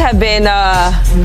have been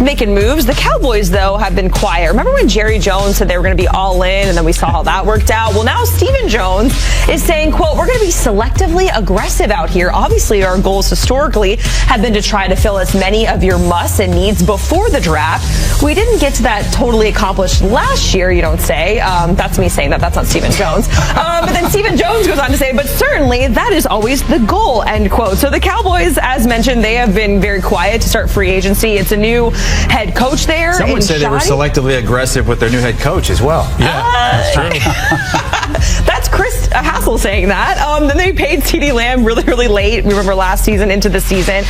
making moves. The Cowboys, though, have been quiet. Remember when Jerry Jones said they were going to be all in, and then we saw how that worked out? Well, now Stephen Jones is saying, quote, we're going to be selectively aggressive out here. Obviously, our goals historically have been to try to fill as many of your musts and needs before the draft. We didn't get to that totally accomplished last year, you don't say. That's me saying that. That's not Stephen Jones. But then Stephen Jones goes on to say, but certainly that is always the goal, end quote. So the Cowboys, as mentioned, they have been very quiet to start free agency. It's a new head coach there. Some would say they were selectively aggressive with their new head coach as well. Yeah, that's true. That's Chris Hassel saying that. Then they paid CeeDee Lamb really, really late. We remember last season into the season,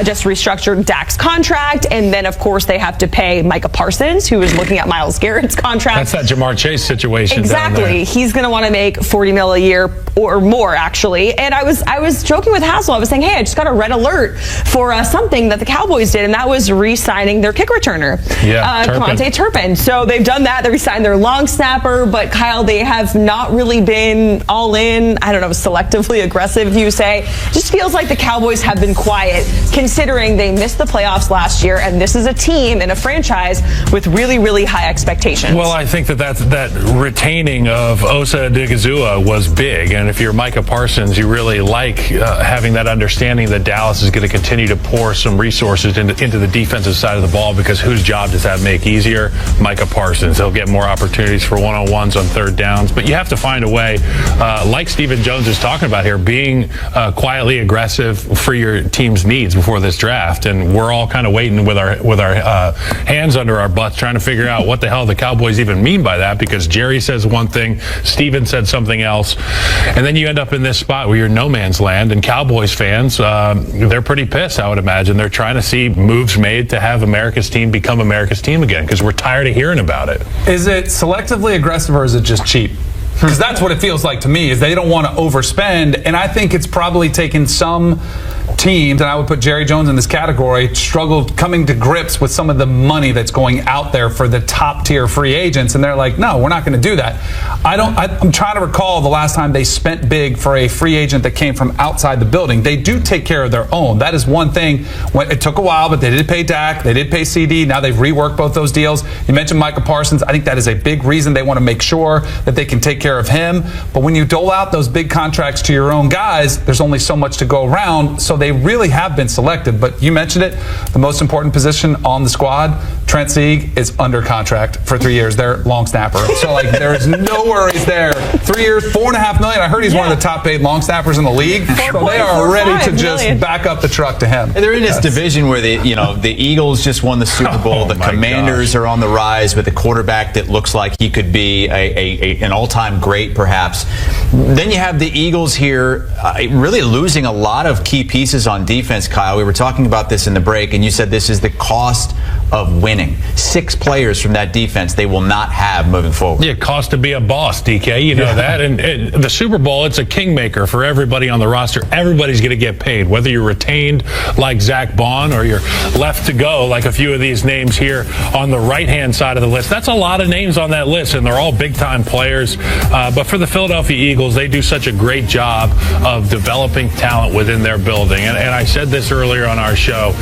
just restructured Dak's contract. And then, of course, they have to pay Micah Parsons, who is looking at Myles Garrett's contract. That's that Jamar Chase situation. Exactly. He's going to want to make $40 million a year or more, actually. And I was joking with Hassel. I was saying, hey, I just got a red alert for something that the Cowboys did, and that was re-signing their kick returner, Cavante Turpin. So they've done that. They re-signed their long snapper, but Kyle, they have not really been all in. I don't know, selectively aggressive, you say. Just feels like the Cowboys have been quiet, considering they missed the playoffs last year, and this is a team and a franchise with really, really high expectations. Well, I think that retaining of Osa Odighizuwa was big, and if you're Micah Parsons, you really like having that understanding that Dallas is going to continue to pour some resources into the defensive side of the ball, because whose job does that make easier? Micah Parsons. He'll get more opportunities for one-on-ones on third downs, but you have to find a way, like Stephen Jones is talking about here, being quietly aggressive for your team's needs before this draft. And we're all kind of waiting with our hands under our butts, trying to figure out what the hell the Cowboys even mean by that, because Jerry says one thing, Stephen said something else, and then you end up in this spot where you're no man's land. And Cowboys fans, they're pretty pissed, I would imagine. They're trying to see moves made to have America's team become America's team again, because we're tired of hearing about it. Is it selectively aggressive, or is it just cheap? Because that's what it feels like to me, is they don't want to overspend. And I think it's probably taken some teams, and I would put Jerry Jones in this category, struggled coming to grips with some of the money that's going out there for the top tier free agents. And they're like, no, we're not going to do that. I'm trying to recall the last time they spent big for a free agent that came from outside the building. They do take care of their own. That is one thing. It took a while, but they did pay Dak. They did pay CD. Now they've reworked both those deals. You mentioned Micah Parsons. I think that is a big reason they want to make sure that they can take care of him. But when you dole out those big contracts to your own guys, there's only so much to go around. So they really have been selective. But you mentioned it, the most important position on the squad, Trent Sieg is under contract for 3 years. They're long snapper. So like there's no worries there. 3 years, $4.5 million. I heard he's one of the top paid long snappers in the league. So they are ready to just back up the truck to him. And they're in this division where the Eagles just won the Super Bowl. The Commanders are on the rise with a quarterback that looks like he could be an all-time great, perhaps. Then you have the Eagles here really losing a lot of key pieces on defense, Kyle. We were talking about this in the break, and you said this is the cost of winning. 6 players from that defense they will not have moving forward. Yeah, it costs to be a boss, DK. You know that. And the Super Bowl, it's a kingmaker for everybody on the roster. Everybody's going to get paid, whether you're retained like Zach Bond or you're left to go like a few of these names here on the right-hand side of the list. That's a lot of names on that list, and they're all big-time players. But for the Philadelphia Eagles, they do such a great job of developing talent within their building. And I said this earlier on our show.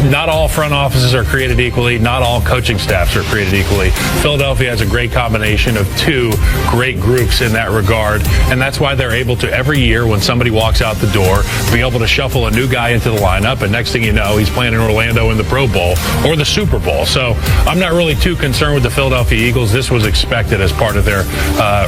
Not all front offices are created equally. Not all coaching staffs are created equally. Philadelphia has a great combination of 2 great groups in that regard. And that's why they're able to, every year when somebody walks out the door, be able to shuffle a new guy into the lineup. And next thing you know, he's playing in Orlando in the Pro Bowl or the Super Bowl. So I'm not really too concerned with the Philadelphia Eagles. This was expected as part of their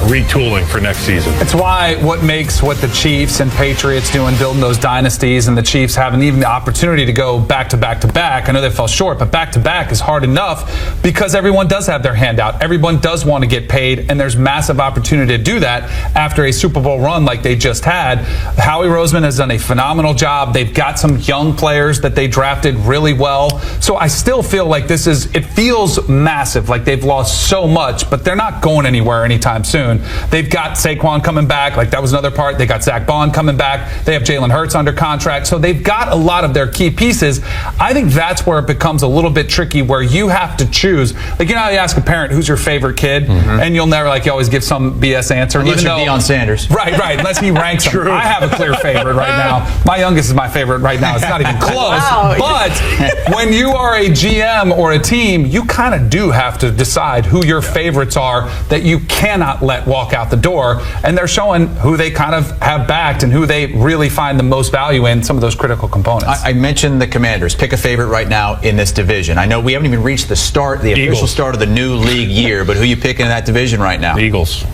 retooling for next season. It's why what makes what the Chiefs and Patriots doing, building those dynasties, and the Chiefs having even the opportunity to go back to back to back. I know they fell short, but back to back is hard enough because everyone does have their hand out. Everyone does want to get paid, and there's massive opportunity to do that after a Super Bowl run like they just had. Howie Roseman has done a phenomenal job. They've got some young players that they drafted really well. So I still feel like it feels massive, like they've lost so much, but they're not going anywhere anytime soon. They've got Saquon coming back, like that was another part. They got Zach Bond coming back. They have Jalen Hurts under contract. So they've got a lot of their key pieces. I think that's where it becomes a little little bit tricky where you have to choose. Like, you know how you ask a parent, who's your favorite kid? And you'll never, like, you always give some BS answer. Unless you're Deion Sanders. Right, unless he ranks them. I have a clear favorite right now. My youngest is my favorite right now. It's not even close. Wow. But when you are a GM or a team, you kind of do have to decide who your favorites are that you cannot let walk out the door. And they're showing who they kind of have backed and who they really find the most value in, some of those critical components. I mentioned the Commanders. Pick a favorite right now in this division. I know we haven't even reached the official start of the new league year, but who are you picking in that division right now? The Eagles.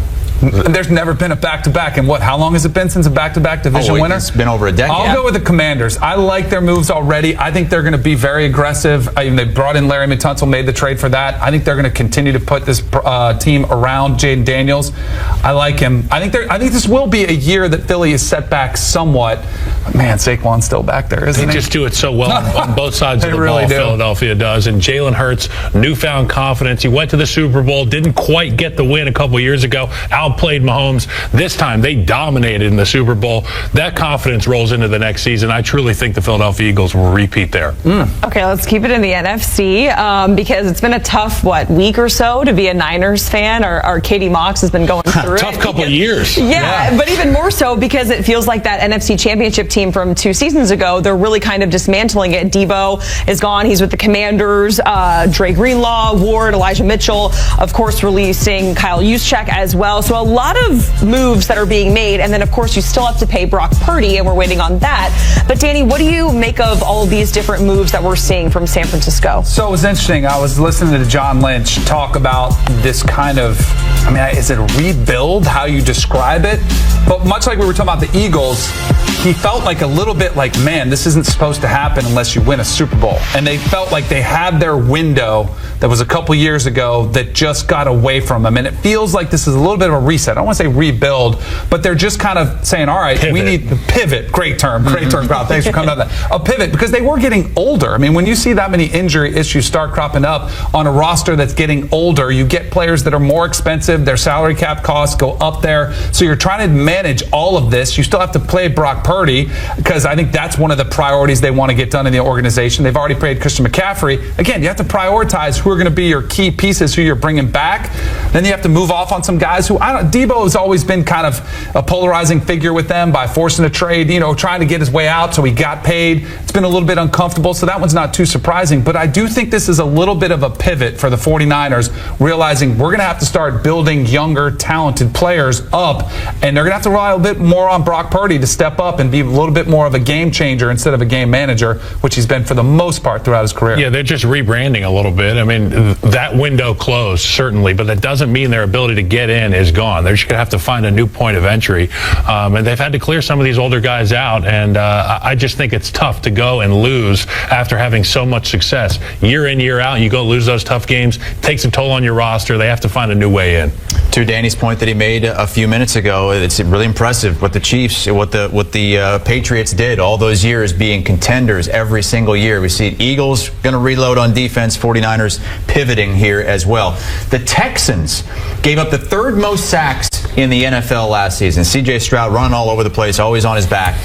There's never been a back-to-back. And how long has it been since a back-to-back division winner? It's been over a decade. I'll go with the Commanders. I like their moves already. I think they're going to be very aggressive. They brought in Larry Tunsil, made the trade for that. I think they're going to continue to put this team around Jaden Daniels. I like him. I think this will be a year that Philly is set back somewhat. But man, Saquon's still back there, isn't he? They just do it so well on both sides of the ball. Philadelphia does. And Jalen Hurts, newfound confidence. He went to the Super Bowl, didn't quite get the win a couple years ago. Outplayed Mahomes. This time they dominated in the Super Bowl. That confidence rolls into the next season. I truly think the Philadelphia Eagles will repeat there. Okay, let's keep it in the NFC because it's been a tough, week or so to be a Niners fan. Our Katie Mox has been going through Tough couple of years. Yeah, but even more so because it feels like that NFC Championship team from 2 seasons ago, they're really kind of dismantling it. Debo is gone. He's with the Commanders. Dre Greenlaw, Ward, Elijah Mitchell, of course, releasing Kyle Juszczyk as well. So a lot of moves that are being made. And then, of course, you still have to pay Brock Purdy, and we're waiting on that. But, Danny, what do you make of all of these different moves that we're seeing from San Francisco? So it was interesting. I was listening to John Lynch talk about this kind of, is it a rebuild, how you describe it? But much like we were talking about the Eagles, he felt like a little bit like, man, this isn't supposed to happen unless you win a Super Bowl. And they felt like they had their window that was a couple years ago that just got away from them. And it feels like this is a little bit of a reset. I don't want to say rebuild, but they're just kind of saying, all right, we need to pivot. Great term, Bob. Thanks for coming up with that. A pivot, because they were getting older. When you see that many injury issues start cropping up on a roster that's getting older, you get players that are more expensive. Their salary cap costs go up there. So you're trying to manage all of this. You still have to play Brock Purdy, because I think that's one of the priorities they want to get done in the organization. They've already paid Christian McCaffrey. Again, you have to prioritize who are going to be your key pieces, who you're bringing back. Then you have to move off on some guys who, Debo has always been kind of a polarizing figure with them by forcing a trade, trying to get his way out, so he got paid. It's been a little bit uncomfortable, so that one's not too surprising. But I do think this is a little bit of a pivot for the 49ers, realizing we're going to have to start building younger, talented players up, and they're going to have to rely a bit more on Brock Purdy to step up and be a little bit more of a game changer instead of a game manager, which he's been for the most part throughout his career. Yeah, they're just rebranding a little bit. That window closed, certainly, but that doesn't mean their ability to get in is gone. They're just going to have to find a new point of entry. And they've had to clear some of these older guys out, and I just think it's tough to go and lose after having so much success. Year in, year out, you go lose those tough games, takes a toll on your roster. They have to find a new way in. To Danny's point that he made a few minutes ago, it's really impressive what the Chiefs, what the Patriots did all those years, being contenders every single year. We see Eagles going to reload on defense, 49ers pivoting here as well. The Texans gave up the 3rd most sacks in the NFL last season. C.J. Stroud running all over the place, always on his back.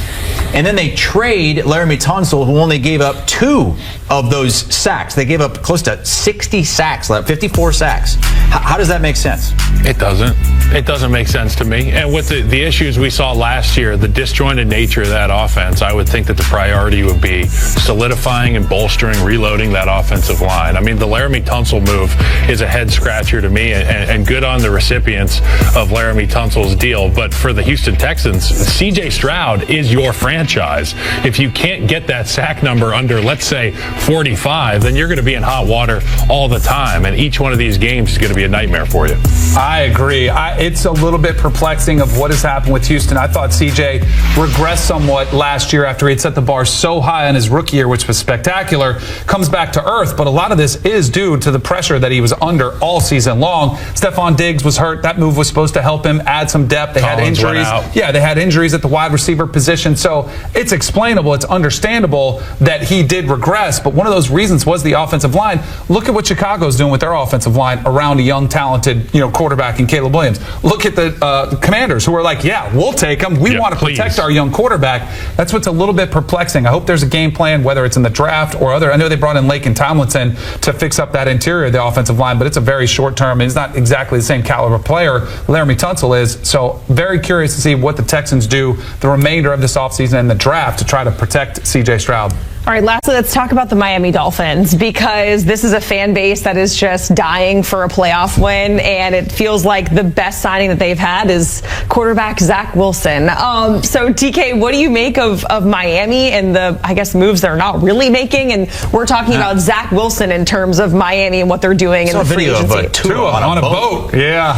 And then they trade Larry Tunsil, who only gave up 2 of those sacks. They gave up close to 60 sacks, 54 sacks. How does that make sense? It doesn't. It doesn't make sense to me. And with the issues we saw last year, the disjointed nature of that offense, I would think that the priority would be solidifying and bolstering, reloading that offensive line. The Laramie Tunsil move is a head scratcher to me, and good on the recipients of Laramie Tunsil's deal. But for the Houston Texans, C.J. Stroud is your franchise. If you can't get that sack number under, let's say, 45, then you're going to be in hot water all the time. And each one of these games is going to be a nightmare for you. I agree. It's a little bit perplexing of what has happened with Houston. I thought CJ regressed somewhat last year after he'd set the bar so high in his rookie year, which was spectacular. Comes back to earth, but a lot of this is due to the pressure that he was under all season long. Stephon Diggs was hurt. That move was supposed to help help him add some depth. They had Collins went injuries. out. Yeah, they had injuries at the wide receiver position. So it's explainable, it's understandable that he did regress. But one of those reasons was the offensive line. Look at what Chicago's doing with their offensive line around a young, talented, quarterback in Caleb Williams. Look at the Commanders, who are like, yeah, we'll take him. We want to protect our young quarterback. That's what's a little bit perplexing. I hope there's a game plan, whether it's in the draft or other. I know they brought in Laken Tomlinson to fix up that interior of the offensive line, but it's a very short term. He's not exactly the same caliber player Laramie Tunsil is. So very curious to see what the Texans do the remainder of this offseason and the draft to try to protect C.J. Stroud. All right, lastly, let's talk about the Miami Dolphins, because this is a fan base that is just dying for a playoff win, and it feels like the best signing that they've had is quarterback Zach Wilson. So, TK, what do you make of Miami and the, I guess, moves they're not really making? And we're talking about Zach Wilson in terms of Miami and what they're doing in the free agency. Tua on a boat. Yeah.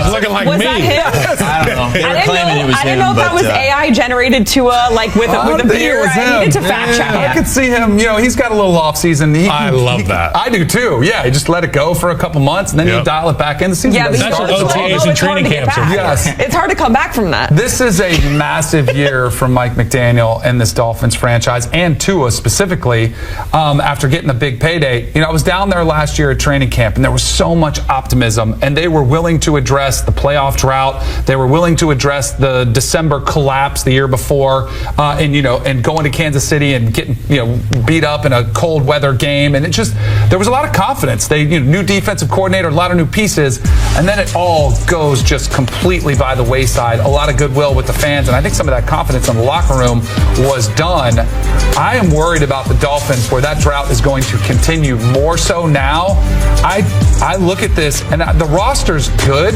He's looking like was me. That him? I don't know. They were claiming it was him. I didn't know if that was AI generated Tua, like with a beard. I needed to fact check it. I could see him, he's got a little off season. I love that. I do too. Yeah, you just let it go for a couple months and then you dial it back in. The season but That's what OTAs and training camps are for. Yes. It's hard to come back from that. This is a massive year for Mike McDaniel and this Dolphins franchise, and Tua specifically, after getting a big payday. I was down there last year at training camp, and there was so much optimism, and they were willing to address the playoff drought. They were willing to address the December collapse the year before, and going to Kansas City and getting, beat up in a cold weather game. And there was a lot of confidence. They, new defensive coordinator, a lot of new pieces, and then it all goes just completely by the wayside. A lot of goodwill with the fans, and I think some of that confidence in the locker room was done. I am worried about the Dolphins, where that drought is going to continue more so now. I look at this, and the roster's good,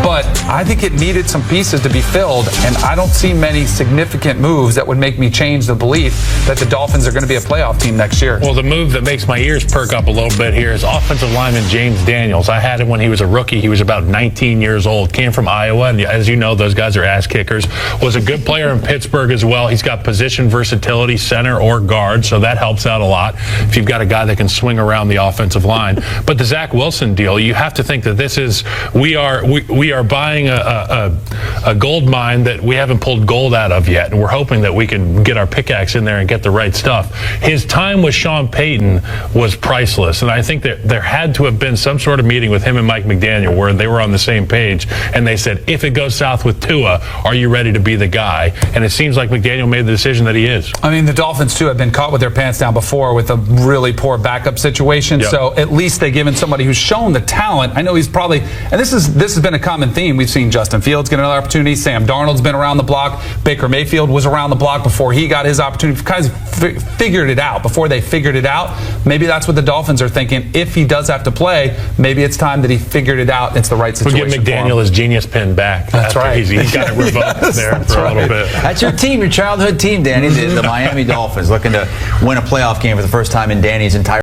but I think it needed some pieces to be filled, and I don't see many significant moves that would make me change the belief that the Dolphins are going to be a playoff team next year. Well, the move that makes my ears perk up a little bit here is offensive lineman James Daniels. I had him when he was a rookie. He was about 19 years old, came from Iowa, and as you know, those guys are ass kickers. Was a good player in Pittsburgh as well. He's got position versatility, center or guard, so that helps out a lot if you've got a guy that can swing around the offensive line. But the Zach Wilson deal, you have to think that this is, we are buying a gold mine that we haven't pulled gold out of yet, and we're hoping that we can get our pickaxe in there and get the right stuff. His time with Sean Payton was priceless, and I think that there had to have been some sort of meeting with him and Mike McDaniel where they were on the same page, and they said, if it goes south with Tua, are you ready to be the guy? And it seems like McDaniel made the decision that he is. I mean, the Dolphins, too, have been caught with their pants down before with a really poor backup situation, so at least they've given somebody who's shown the talent. I know he's probably, and this has been a common theme. We've seen Justin Fields get another opportunity. Sam Darnold's been around the block. Baker Mayfield was around the block before he got his opportunity. Kind of figured it out before they figured it out. Maybe that's what the Dolphins are thinking. If he does have to play, maybe it's time that he figured it out. It's the right situation. We'll get McDaniel his genius pin back. That's right. He's got it revoked there for a little bit. That's your team, your childhood team, Danny, the Miami Dolphins, looking to win a playoff game for the first time in Danny's entire